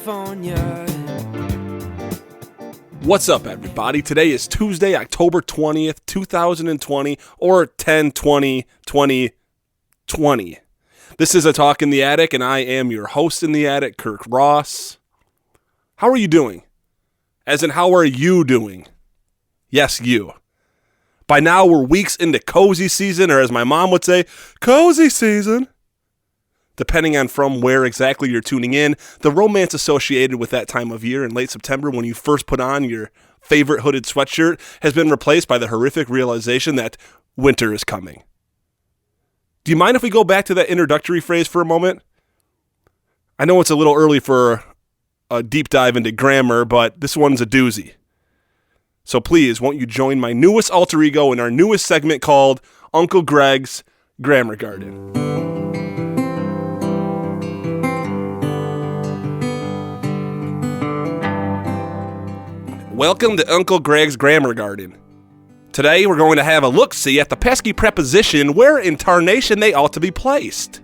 California. What's up, everybody? Today is Tuesday, October 20th, 2020, or 10/20/2020. This is A Talk in the Attic, and I am your host in the attic, Kirk Ross. How are you doing? As in, how are you doing? Yes, you. By now, we're weeks into cozy season, or as my mom would say, cozy season. Depending on from where exactly you're tuning in, the romance associated with that time of year in late September when you first put on your favorite hooded sweatshirt has been replaced by the horrific realization that winter is coming. Do you mind if we go back to that introductory phrase for a moment? I know it's a little early for a deep dive into grammar, but this one's a doozy. So please, won't you join my newest alter ego in our newest segment called Uncle Greg's Grammar Garden. Welcome to Uncle Greg's Grammar Garden. Today we're going to have a look-see at the pesky preposition where in tarnation they ought to be placed.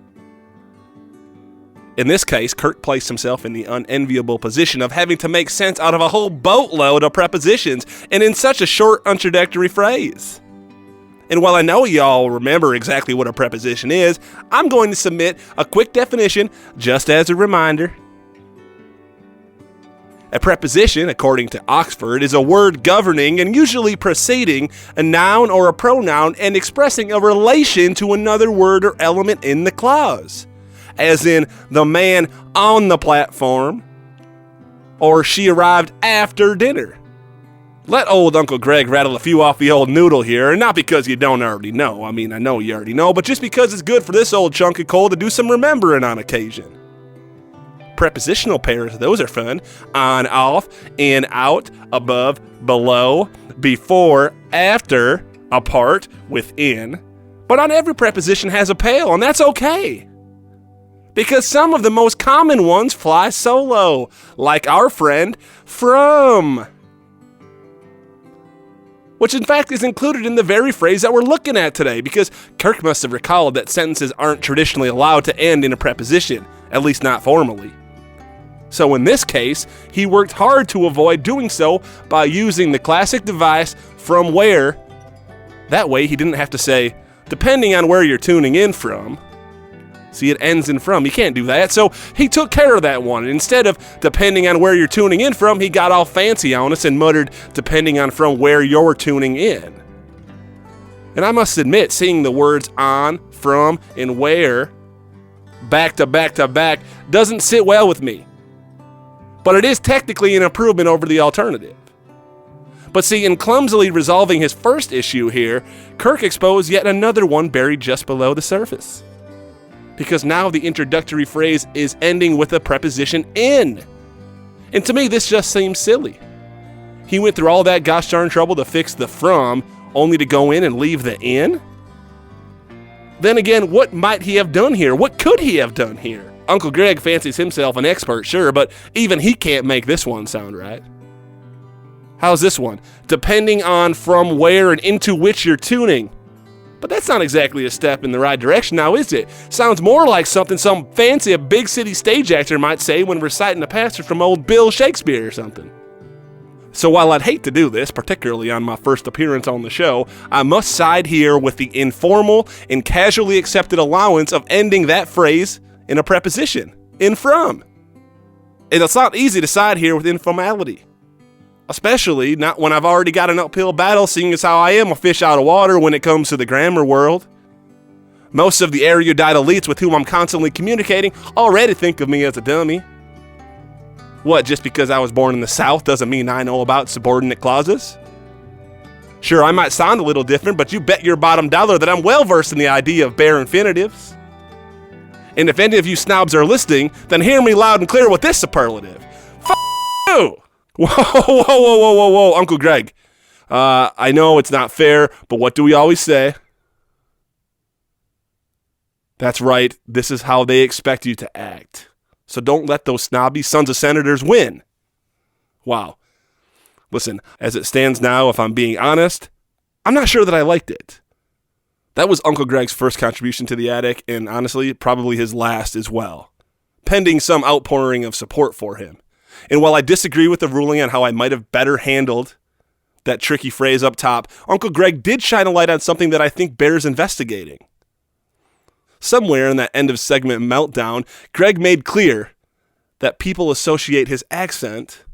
In this case, Kirk placed himself in the unenviable position of having to make sense out of a whole boatload of prepositions and in such a short introductory phrase. And while I know y'all remember exactly what a preposition is, I'm going to submit a quick definition just as a reminder. A preposition, according to Oxford, is a word governing and usually preceding a noun or a pronoun and expressing a relation to another word or element in the clause. As in, the man on the platform, or she arrived after dinner. Let old Uncle Greg rattle a few off the old noodle here, and not because you don't already know. I mean, I know you already know, but just because it's good for this old chunk of coal to do some remembering on occasion. Prepositional pairs, those are fun. On, off, in, out, above, below, before, after, apart, within. But not every preposition has a pail, and that's okay. Because some of the most common ones fly solo, like our friend, from. Which in fact is included in the very phrase that we're looking at today, because Kirk must have recalled that sentences aren't traditionally allowed to end in a preposition, at least not formally. So in this case, he worked hard to avoid doing so by using the classic device from where. That way he didn't have to say, depending on where you're tuning in from. See, it ends in from. You can't do that. So he took care of that one. And instead of depending on where you're tuning in from, he got all fancy on us and muttered, depending on from where you're tuning in. And I must admit, seeing the words on, from, and where, back to back to back, doesn't sit well with me. But it is technically an improvement over the alternative. But see, in clumsily resolving his first issue here, Kirk exposed yet another one buried just below the surface. Because now the introductory phrase is ending with a preposition in. And to me, this just seems silly. He went through all that gosh darn trouble to fix the from, only to go in and leave the in? Then again, what might he have done here? What could he have done here? Uncle Greg fancies himself an expert, sure, but even he can't make this one sound right. How's this one? Depending on from where and into which you're tuning. But that's not exactly a step in the right direction now, is it? Sounds more like something some fancy big city stage actor might say when reciting a passage from old Bill Shakespeare or something. So while I'd hate to do this, particularly on my first appearance on the show, I must side here with the informal and casually accepted allowance of ending that phrase in a preposition, in from. And it's not easy to side here with informality. Especially not when I've already got an uphill battle, seeing as how I am a fish out of water when it comes to the grammar world. Most of the erudite elites with whom I'm constantly communicating already think of me as a dummy. What, just because I was born in the South doesn't mean I know about subordinate clauses? Sure, I might sound a little different, but you bet your bottom dollar that I'm well versed in the idea of bare infinitives. And if any of you snobs are listening, then hear me loud and clear with this superlative. F*** you! Whoa, Uncle Greg. I know it's not fair, but what do we always say? That's right, this is how they expect you to act. So don't let those snobby sons of senators win. Wow. Listen, as it stands now, if I'm being honest, I'm not sure that I liked it. That was Uncle Greg's first contribution to the attic, and honestly, probably his last as well, pending some outpouring of support for him. And while I disagree with the ruling on how I might have better handled that tricky phrase up top, Uncle Greg did shine a light on something that I think bears investigating. Somewhere in that end of segment meltdown, Greg made clear that people associate his accent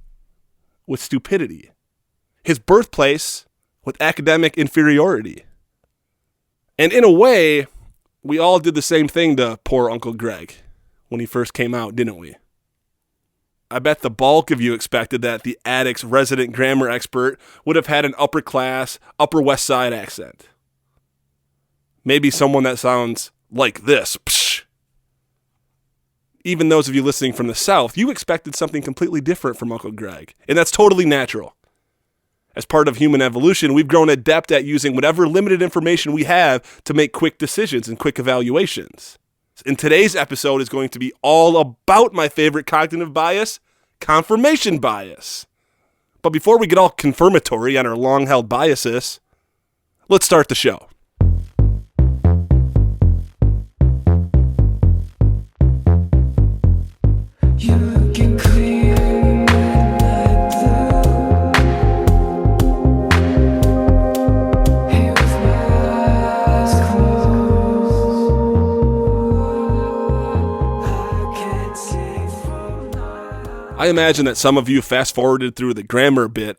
with stupidity, his birthplace with academic inferiority. And in a way, we all did the same thing to poor Uncle Greg when he first came out, didn't we? I bet the bulk of you expected that the Attic's resident grammar expert would have had an upper class, Upper West Side accent. Maybe someone that sounds like this. Psh. Even those of you listening from the South, you expected something completely different from Uncle Greg, and that's totally natural. As part of human evolution, we've grown adept at using whatever limited information we have to make quick decisions and quick evaluations. And today's episode is going to be all about my favorite cognitive bias, confirmation bias. But before we get all confirmatory on our long-held biases, let's start the show. I imagine that some of you fast-forwarded through the grammar bit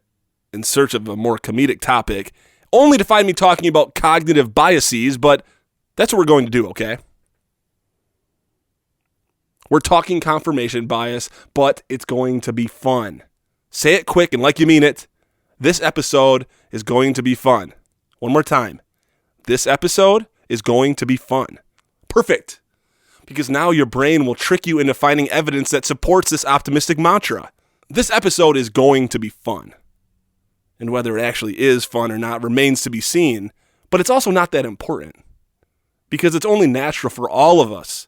in search of a more comedic topic, only to find me talking about cognitive biases, but that's what we're going to do, okay? We're talking confirmation bias, but it's going to be fun. Say it quick and like you mean it. This episode is going to be fun. One more time. This episode is going to be fun. Perfect. Because now your brain will trick you into finding evidence that supports this optimistic mantra. This episode is going to be fun. And whether it actually is fun or not remains to be seen, but it's also not that important. Because it's only natural for all of us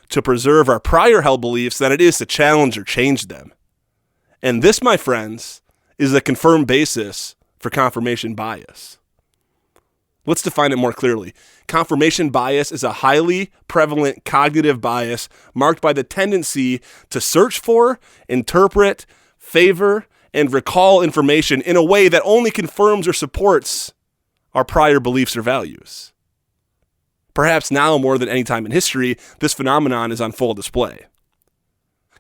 to preserve our prior held beliefs than it is to challenge or change them. And this, my friends, is a confirmed basis for confirmation bias. Let's define it more clearly. Confirmation bias is a highly prevalent cognitive bias marked by the tendency to search for, interpret, favor, and recall information in a way that only confirms or supports our prior beliefs or values. Perhaps now more than any time in history, this phenomenon is on full display.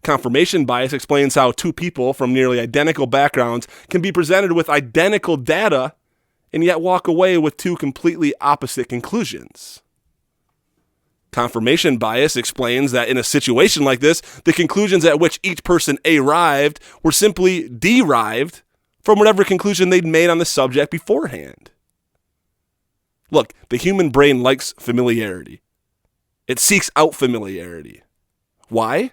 Confirmation bias explains how two people from nearly identical backgrounds can be presented with identical data and yet walk away with two completely opposite conclusions. Confirmation bias explains that in a situation like this, the conclusions at which each person arrived were simply derived from whatever conclusion they'd made on the subject beforehand. Look, the human brain likes familiarity. It seeks out familiarity. Why?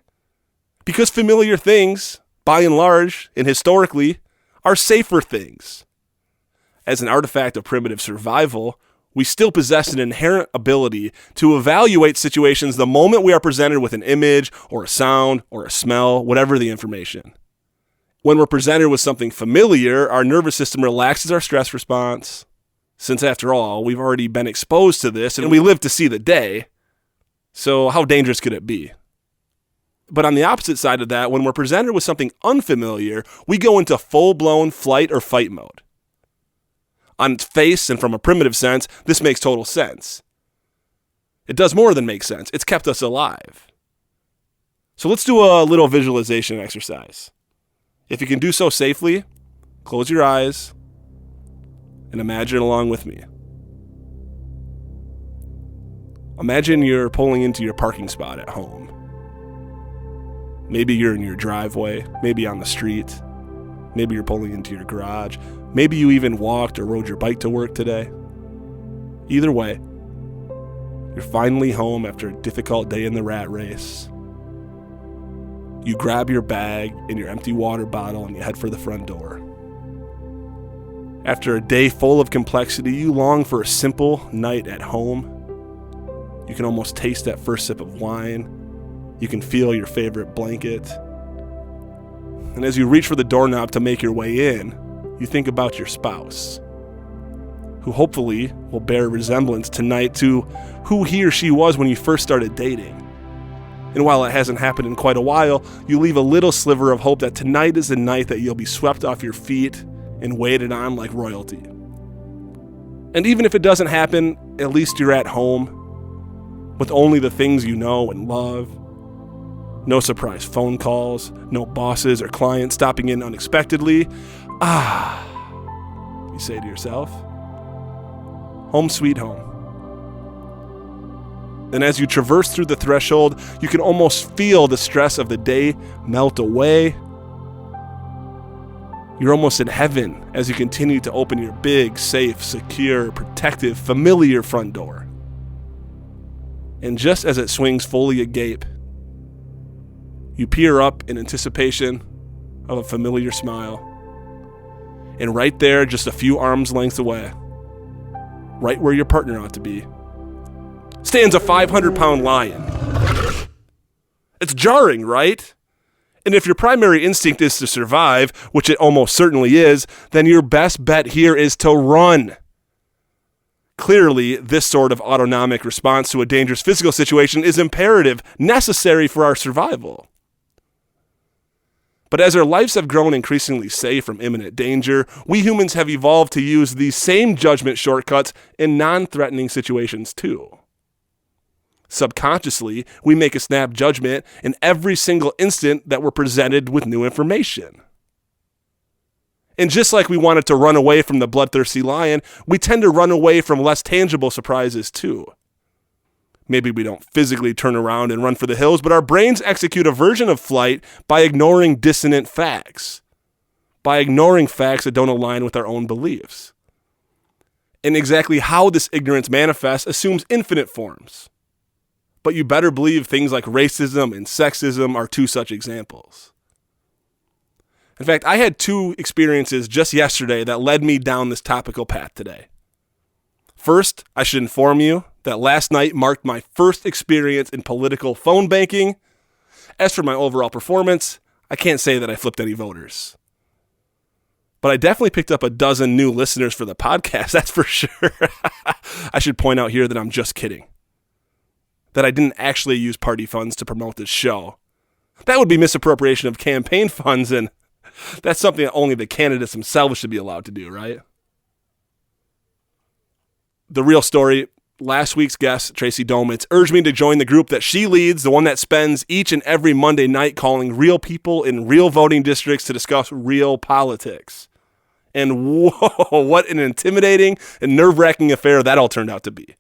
Because familiar things, by and large and historically, are safer things. As an artifact of primitive survival, we still possess an inherent ability to evaluate situations the moment we are presented with an image or a sound or a smell, whatever the information. When we're presented with something familiar, our nervous system relaxes our stress response. Since after all, we've already been exposed to this and we live to see the day, so how dangerous could it be? But on the opposite side of that, when we're presented with something unfamiliar, we go into full-blown flight or fight mode. On its face and from a primitive sense, this makes total sense. It does more than make sense. It's kept us alive. So let's do a little visualization exercise. If you can do so safely, close your eyes and imagine along with me. Imagine you're pulling into your parking spot at home. Maybe you're in your driveway, maybe on the street, maybe you're pulling into your garage. Maybe you even walked or rode your bike to work today. Either way, you're finally home after a difficult day in the rat race. You grab your bag and your empty water bottle and you head for the front door. After a day full of complexity, you long for a simple night at home. You can almost taste that first sip of wine. You can feel your favorite blanket. And as you reach for the doorknob to make your way in, you think about your spouse, who hopefully will bear resemblance tonight to who he or she was when you first started dating. And while it hasn't happened in quite a while, you leave a little sliver of hope that tonight is the night that you'll be swept off your feet and waited on like royalty. And even if it doesn't happen, at least you're at home with only the things you know and love. No surprise phone calls, no bosses or clients stopping in unexpectedly. You say to yourself, home sweet home. And as you traverse through the threshold, you can almost feel the stress of the day melt away. You're almost in heaven as you continue to open your big, safe, secure, protective, familiar front door. And just as it swings fully agape, you peer up in anticipation of a familiar smile. And right there, just a few arms lengths away, right where your partner ought to be, stands a 500-pound lion. It's jarring, right? And if your primary instinct is to survive, which it almost certainly is, then your best bet here is to run. Clearly, this sort of autonomic response to a dangerous physical situation is imperative, necessary for our survival. But as our lives have grown increasingly safe from imminent danger, we humans have evolved to use these same judgment shortcuts in non-threatening situations too. Subconsciously, we make a snap judgment in every single instant that we're presented with new information. And just like we wanted to run away from the bloodthirsty lion, we tend to run away from less tangible surprises too. Maybe we don't physically turn around and run for the hills, but our brains execute a version of flight by ignoring dissonant facts, by ignoring facts that don't align with our own beliefs. And exactly how this ignorance manifests assumes infinite forms. But you better believe things like racism and sexism are two such examples. In fact, I had two experiences just yesterday that led me down this topical path today. First, I should inform you that last night marked my first experience in political phone banking. As for my overall performance, I can't say that I flipped any voters. But I definitely picked up a dozen new listeners for the podcast, that's for sure. I should point out here that I'm just kidding. That I didn't actually use party funds to promote this show. That would be misappropriation of campaign funds, and that's something that only the candidates themselves should be allowed to do, right? The real story, last week's guest, Tracy Domitz, urged me to join the group that she leads, the one that spends each and every Monday night calling real people in real voting districts to discuss real politics. And whoa, what an intimidating and nerve-wracking affair that all turned out to be.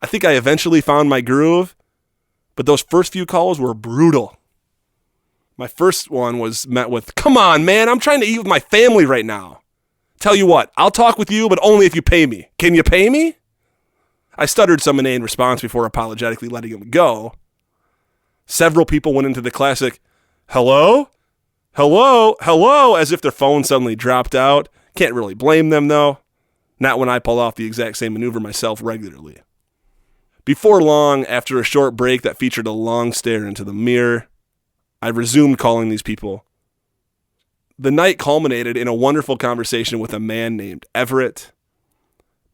I think I eventually found my groove, but those first few calls were brutal. My first one was met with, "Come on, man, I'm trying to eat with my family right now. Tell you what, I'll talk with you, but only if you pay me. Can you pay me?" I stuttered some inane response before apologetically letting him go. Several people went into the classic, "Hello? Hello? Hello?" as if their phone suddenly dropped out. Can't really blame them, though. Not when I pull off the exact same maneuver myself regularly. Before long, after a short break that featured a long stare into the mirror, I resumed calling these people. The night culminated in a wonderful conversation with a man named Everett.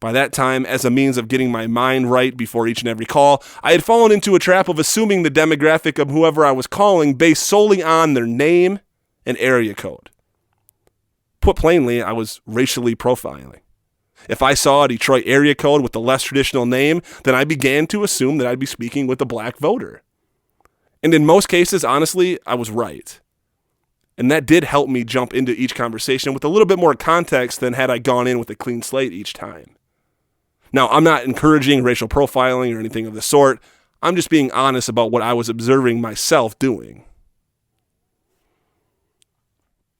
By that time, as a means of getting my mind right before each and every call, I had fallen into a trap of assuming the demographic of whoever I was calling based solely on their name and area code. Put plainly, I was racially profiling. If I saw a Detroit area code with a less traditional name, then I began to assume that I'd be speaking with a black voter. And in most cases, honestly, I was right. And that did help me jump into each conversation with a little bit more context than had I gone in with a clean slate each time. Now, I'm not encouraging racial profiling or anything of the sort. I'm just being honest about what I was observing myself doing.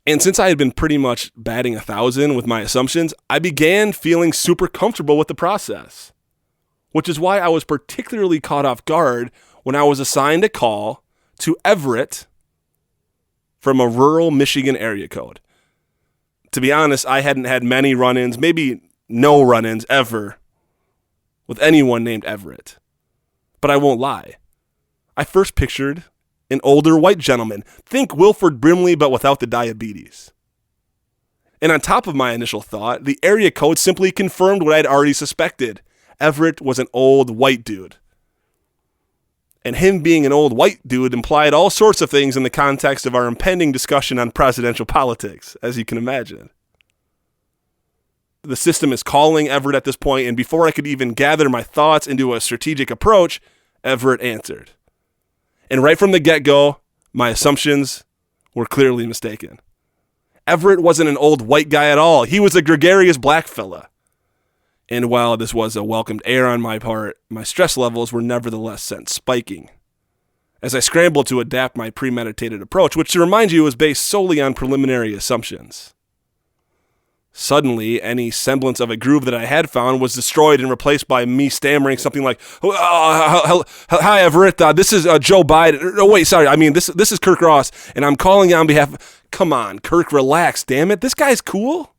And since I had been pretty much batting 1,000 with my assumptions, I began feeling super comfortable with the process, which is why I was particularly caught off guard when I was assigned a call to Everett from a rural Michigan area code. To be honest, I hadn't had many run-ins, maybe no run-ins ever, with anyone named Everett. But I won't lie. I first pictured an older white gentleman. Think Wilford Brimley, but without the diabetes. And on top of my initial thought, the area code simply confirmed what I'd already suspected. Everett was an old white dude. And him being an old white dude implied all sorts of things in the context of our impending discussion on presidential politics, as you can imagine. The system is calling Everett at this point, and before I could even gather my thoughts into a strategic approach, Everett answered. And right from the get-go, my assumptions were clearly mistaken. Everett wasn't an old white guy at all. He was a gregarious black fella. And while this was a welcomed error on my part, my stress levels were nevertheless sent spiking. As I scrambled to adapt my premeditated approach, which to remind you was based solely on preliminary assumptions. Suddenly, any semblance of a groove that I had found was destroyed and replaced by me stammering something like, "Hi, Everett, this is Joe Biden. No, wait, sorry, I mean, this is Kirk Ross, and I'm calling on behalf of..." Come on, Kirk, relax, damn it. This guy's cool.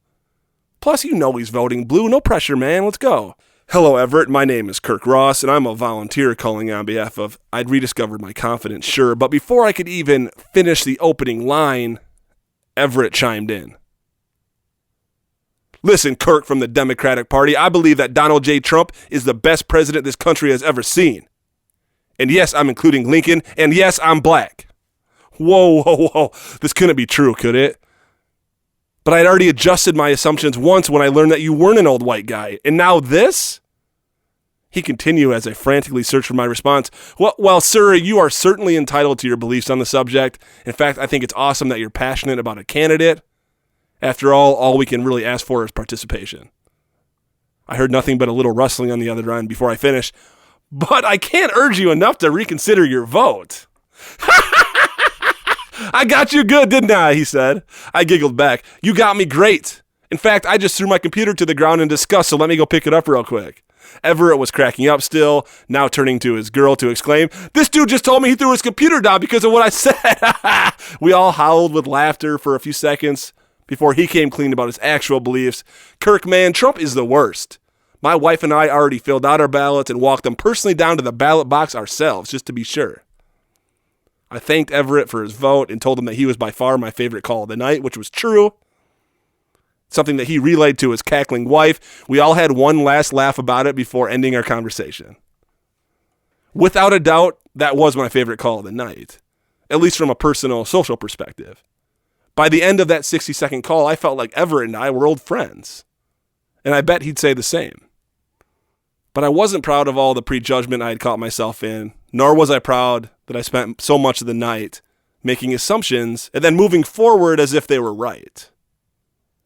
Plus, you know he's voting blue. No pressure, man. Let's go. "Hello, Everett. My name is Kirk Ross, and I'm a volunteer calling on behalf of..." I'd rediscovered my confidence, sure, but before I could even finish the opening line, Everett chimed in. "Listen, Kirk from the Democratic Party, I believe that Donald J. Trump is the best president this country has ever seen. And yes, I'm including Lincoln, and yes, I'm black." Whoa. This couldn't be true, could it? But I'd already adjusted my assumptions once when I learned that you weren't an old white guy. And now this? He continued as I frantically searched for my response. Well, sir, you are certainly entitled to your beliefs on the subject. In fact, I think it's awesome that you're passionate about a candidate. After all we can really ask for is participation. I heard nothing but a little rustling on the other end before I finished. "But I can't urge you enough to reconsider your vote." "I got you good, didn't I?" he said. I giggled back. "You got me great. In fact, I just threw my computer to the ground in disgust, so let me go pick it up real quick." Everett was cracking up still, now turning to his girl to exclaim, "This dude just told me he threw his computer down because of what I said." We all howled with laughter for a few seconds before he came clean about his actual beliefs. "Kirk, man, Trump is the worst. My wife and I already filled out our ballots and walked them personally down to the ballot box ourselves, just to be sure." I thanked Everett for his vote and told him that he was by far my favorite call of the night, which was true. Something that he relayed to his cackling wife. We all had one last laugh about it before ending our conversation. Without a doubt, that was my favorite call of the night, at least from a personal, social perspective. By the end of that 60-second call, I felt like Everett and I were old friends, and I bet he'd say the same. But I wasn't proud of all the prejudgment I had caught myself in, nor was I proud that I spent so much of the night making assumptions and then moving forward as if they were right.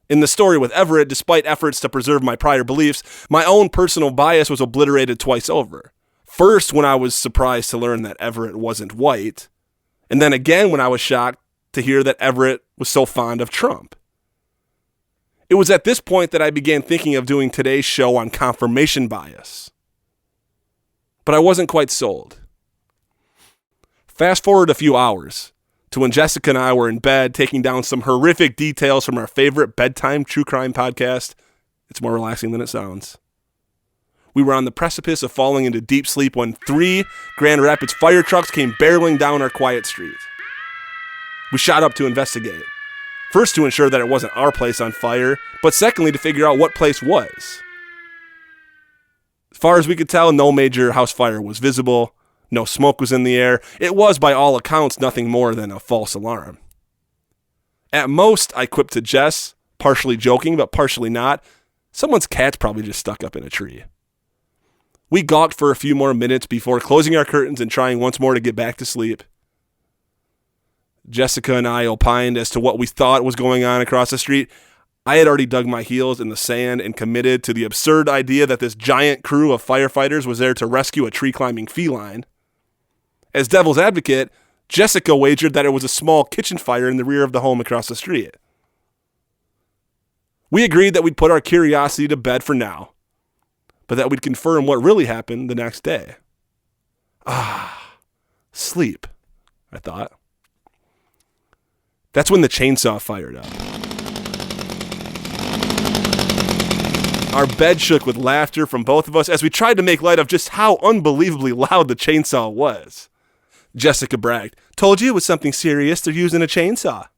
In the story with Everett, despite efforts to preserve my prior beliefs, my own personal bias was obliterated twice over. First, when I was surprised to learn that Everett wasn't white, and then again when I was shocked to hear that Everett was so fond of Trump. It was at this point that I began thinking of doing today's show on confirmation bias. But I wasn't quite sold. Fast forward a few hours to when Jessica and I were in bed taking down some horrific details from our favorite bedtime true crime podcast. It's more relaxing than it sounds. We were on the precipice of falling into deep sleep when 3 Grand Rapids fire trucks came barreling down our quiet street. We shot up to investigate. First, to ensure that it wasn't our place on fire, but secondly, to figure out what place was. As far as we could tell, no major house fire was visible. No smoke was in the air. It was, by all accounts, nothing more than a false alarm. At most, I quipped to Jess, partially joking, but partially not, someone's cat's probably just stuck up in a tree. We gawked for a few more minutes before closing our curtains and trying once more to get back to sleep. Jessica and I opined as to what we thought was going on across the street. I had already dug my heels in the sand and committed to the absurd idea that this giant crew of firefighters was there to rescue a tree-climbing feline. As devil's advocate, Jessica wagered that it was a small kitchen fire in the rear of the home across the street. We agreed that we'd put our curiosity to bed for now, but that we'd confirm what really happened the next day. Sleep, I thought. That's when the chainsaw fired up. Our bed shook with laughter from both of us as we tried to make light of just how unbelievably loud the chainsaw was. Jessica bragged, "Told you it was something serious. They're using a chainsaw."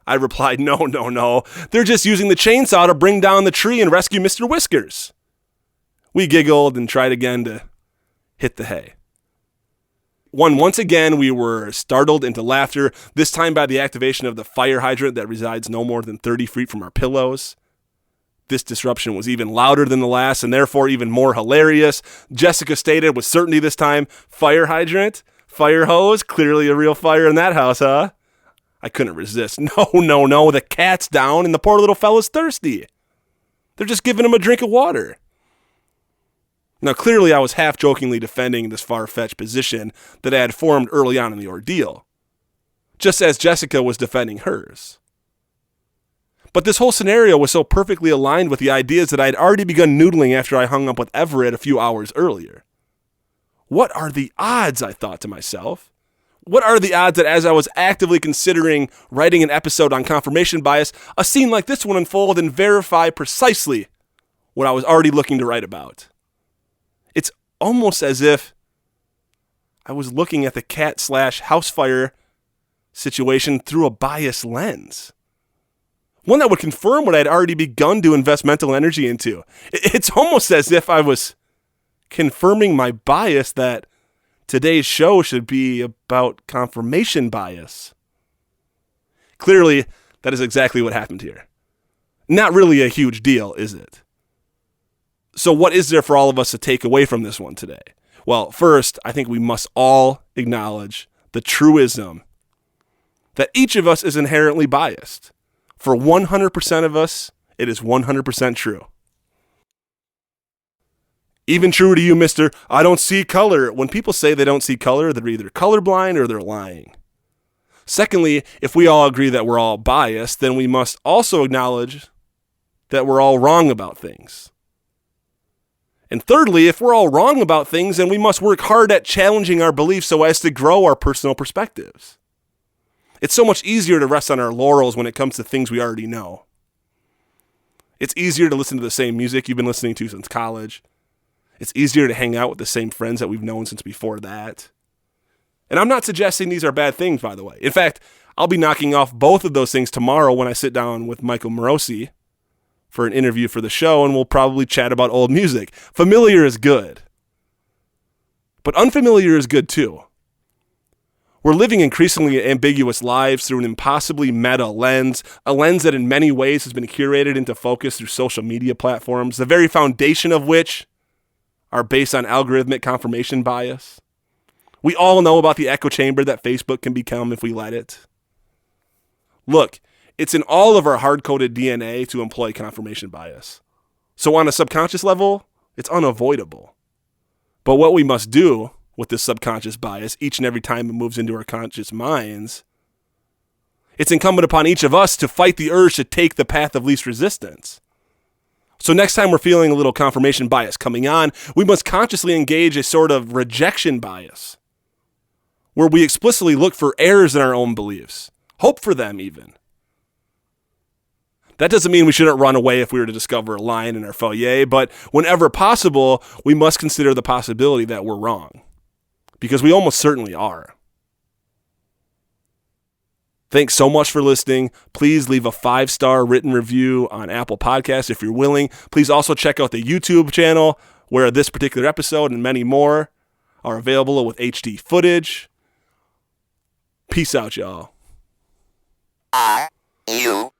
I replied, No. They're just using the chainsaw to bring down the tree and rescue Mr. Whiskers. We giggled and tried again to hit the hay. Once again, we were startled into laughter, this time by the activation of the fire hydrant that resides no more than 30 feet from our pillows. This disruption was even louder than the last and therefore even more hilarious. Jessica stated with certainty this time, "Fire hydrant? Fire hose? Clearly a real fire in that house, huh?" I couldn't resist. No, the cat's down and the poor little fella's thirsty. They're just giving him a drink of water. Now, clearly I was half-jokingly defending this far-fetched position that I had formed early on in the ordeal, just as Jessica was defending hers. But this whole scenario was so perfectly aligned with the ideas that I had already begun noodling after I hung up with Everett a few hours earlier. What are the odds, I thought to myself? What are the odds that as I was actively considering writing an episode on confirmation bias, a scene like this would unfold and verify precisely what I was already looking to write about? It's almost as if I was looking at the cat/house fire situation through a biased lens. One that would confirm what I'd already begun to invest mental energy into. It's almost as if I was confirming my bias that today's show should be about confirmation bias. Clearly, that is exactly what happened here. Not really a huge deal, is it? So what is there for all of us to take away from this one today? Well, first, I think we must all acknowledge the truism that each of us is inherently biased. For 100% of us, it is 100% true. Even true to you, Mr. I don't see color. When people say they don't see color, they're either colorblind or they're lying. Secondly, if we all agree that we're all biased, then we must also acknowledge that we're all wrong about things. And thirdly, if we're all wrong about things, then we must work hard at challenging our beliefs so as to grow our personal perspectives. It's so much easier to rest on our laurels when it comes to things we already know. It's easier to listen to the same music you've been listening to since college. It's easier to hang out with the same friends that we've known since before that. And I'm not suggesting these are bad things, by the way. In fact, I'll be knocking off both of those things tomorrow when I sit down with Michael Morosi for an interview for the show, and we'll probably chat about old music. Familiar is good. But unfamiliar is good too. We're living increasingly ambiguous lives through an impossibly meta lens, a lens that in many ways has been curated into focus through social media platforms, the very foundation of which are based on algorithmic confirmation bias. We all know about the echo chamber that Facebook can become if we let it. Look, it's in all of our hard-coded DNA to employ confirmation bias. So on a subconscious level, it's unavoidable. But what we must do with this subconscious bias each and every time it moves into our conscious minds, it's incumbent upon each of us to fight the urge to take the path of least resistance. So next time we're feeling a little confirmation bias coming on, we must consciously engage a sort of rejection bias, where we explicitly look for errors in our own beliefs, hope for them even. That doesn't mean we shouldn't run away if we were to discover a line in our foyer, but whenever possible, we must consider the possibility that we're wrong, because we almost certainly are. Thanks so much for listening. Please leave a 5-star written review on Apple Podcasts if you're willing. Please also check out the YouTube channel where this particular episode and many more are available with HD footage. Peace out, y'all. IUO.